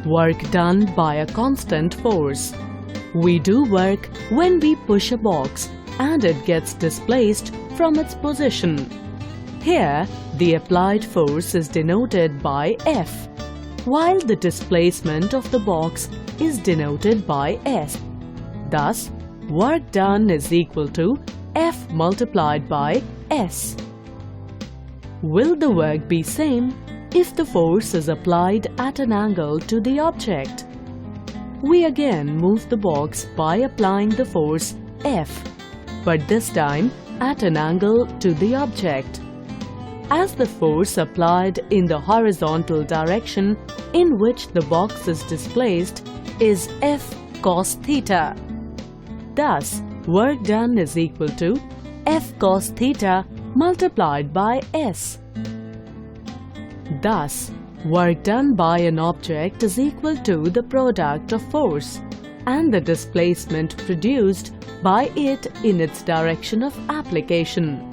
Work done by a constant force. We do work when we push a box and it gets displaced from its position. Here, the applied force is denoted by F, while the displacement of the box is denoted by S. Thus, work done is equal to F multiplied by S. Will the work be same if the force is applied at an angle to the object? We again move the box by applying the force F, but this time at an angle to the object. As the force applied in the horizontal direction in which the box is displaced is F cos theta. Thus, work done is equal to F cos theta multiplied by S. Thus, work done by an object is equal to the product of force and the displacement produced by it in its direction of application.